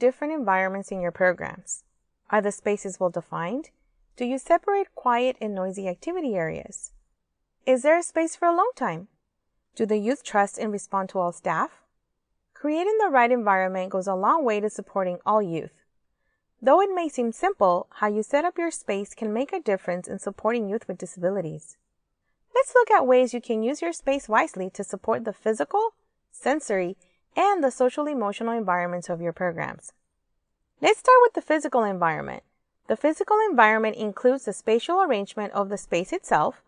different environments in your programs? Are the spaces well defined? Do you separate quiet and noisy activity areas? Is there a space for alone time? Do the youth trust and respond to all staff? Creating the right environment goes a long way to supporting all youth. Though it may seem simple, how you set up your space can make a difference in supporting youth with disabilities. Let's look at ways you can use your space wisely to support the physical, sensory, and the social-emotional environments of your programs. Let's start with the physical environment. The physical environment includes the spatial arrangement of the space itself.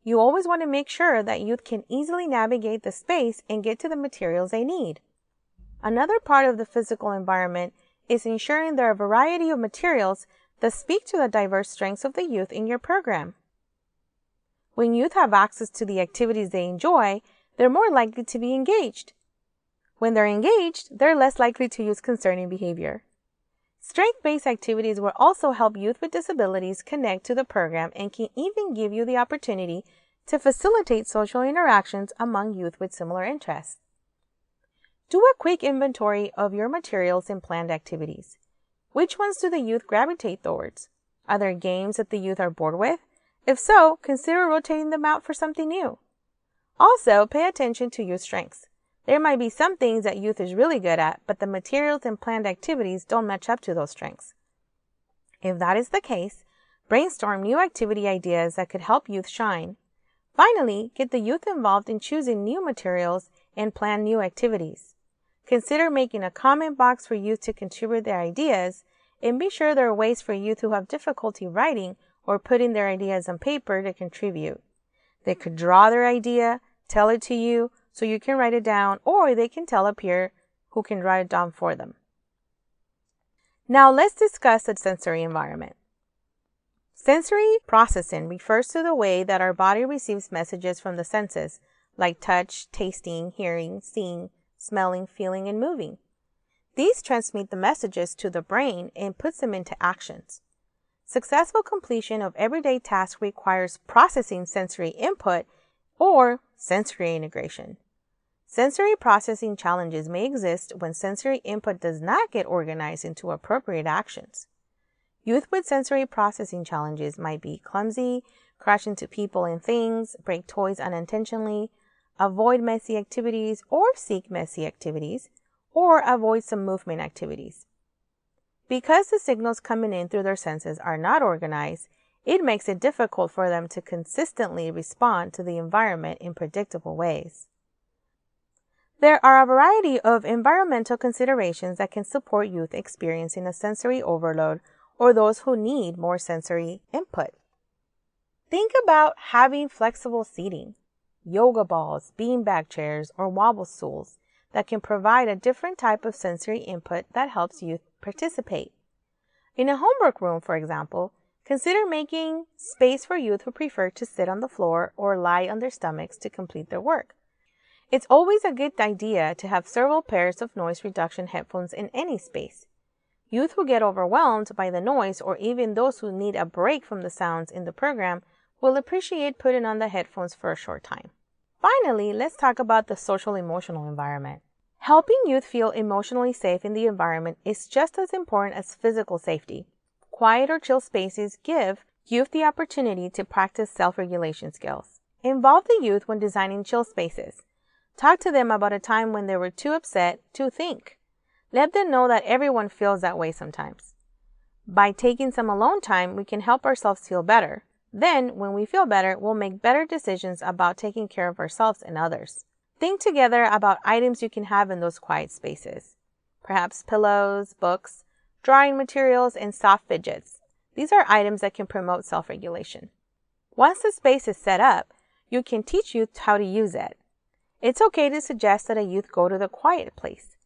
You always want to make sure that youth can easily navigate the space and get to the materials they need. Another part of the physical environment is ensuring there are a variety of materials that speak to the diverse strengths of the youth in your program. When youth have access to the activities they enjoy, they're more likely to be engaged. When they're engaged, they're less likely to use concerning behavior. Strength-based activities will also help youth with disabilities connect to the program and can even give you the opportunity to facilitate social interactions among youth with similar interests. Do a quick inventory of your materials and planned activities. Which ones do the youth gravitate towards? Are there games that the youth are bored with? If so, consider rotating them out for something new. Also, pay attention to youth strengths. There might be some things that youth is really good at, but the materials and planned activities don't match up to those strengths. If that is the case, brainstorm new activity ideas that could help youth shine. Finally, get the youth involved in choosing new materials and plan new activities. Consider making a comment box for youth to contribute their ideas, and be sure there are ways for youth who have difficulty writing or putting their ideas on paper to contribute. They could draw their idea, tell it to you so you can write it down, or they can tell a peer who can write it down for them. Now let's discuss the sensory environment. Sensory processing refers to the way that our body receives messages from the senses, like touch, tasting, hearing, seeing, smelling, feeling, and moving. These transmit the messages to the brain and puts them into actions. Successful completion of everyday tasks requires processing sensory input or sensory integration. Sensory processing challenges may exist when sensory input does not get organized into appropriate actions. Youth with sensory processing challenges might be clumsy, crash into people and things, break toys unintentionally, avoid messy activities or seek messy activities, or avoid some movement activities. Because the signals coming in through their senses are not organized, it makes it difficult for them to consistently respond to the environment in predictable ways. There are a variety of environmental considerations that can support youth experiencing a sensory overload or those who need more sensory input. Think about having flexible seating, yoga balls, beanbag chairs, or wobble stools that can provide a different type of sensory input that helps youth participate. In a homework room, for example, consider making space for youth who prefer to sit on the floor or lie on their stomachs to complete their work. It's always a good idea to have several pairs of noise reduction headphones in any space. Youth who get overwhelmed by the noise, or even those who need a break from the sounds in the program, will appreciate putting on the headphones for a short time. Finally, let's talk about the social-emotional environment. Helping youth feel emotionally safe in the environment is just as important as physical safety. Quiet or chill spaces give youth the opportunity to practice self-regulation skills. Involve the youth when designing chill spaces. Talk to them about a time when they were too upset to think. Let them know that everyone feels that way sometimes. By taking some alone time, we can help ourselves feel better. Then, when we feel better, we'll make better decisions about taking care of ourselves and others. Think together about items you can have in those quiet spaces. Perhaps pillows, books, drawing materials, and soft fidgets. These are items that can promote self-regulation. Once the space is set up, you can teach youth how to use it. It's okay to suggest that a youth go to the quiet place,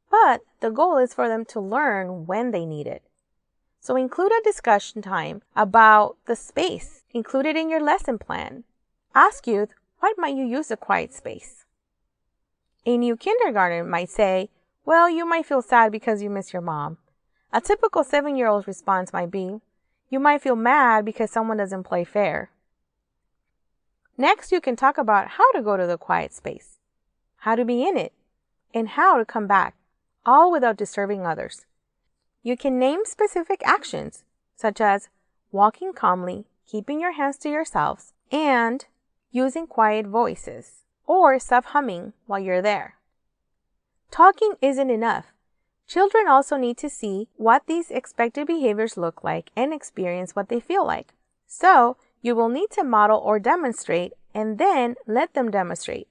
but the goal is for them to learn when they need it. So include a discussion time about the space. Include it in your lesson plan. Ask youth, why might you use a quiet space? A new kindergarten might say, well, you might feel sad because you miss your mom. A typical 7-year-old's response might be, you might feel mad because someone doesn't play fair. Next, you can talk about how to go to the quiet space, how to be in it, and how to come back, all without disturbing others. You can name specific actions, such as walking calmly, keeping your hands to yourselves, and using quiet voices, or self-humming while you're there. Talking isn't enough. Children also need to see what these expected behaviors look like and experience what they feel like. So, you will need to model or demonstrate, and then let them demonstrate.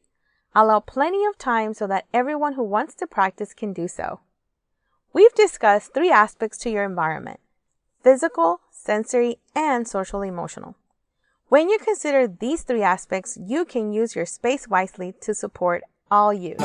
Allow plenty of time so that everyone who wants to practice can do so. We've discussed 3 aspects to your environment: physical, sensory, and social-emotional. When you consider these 3 aspects, you can use your space wisely to support all youth.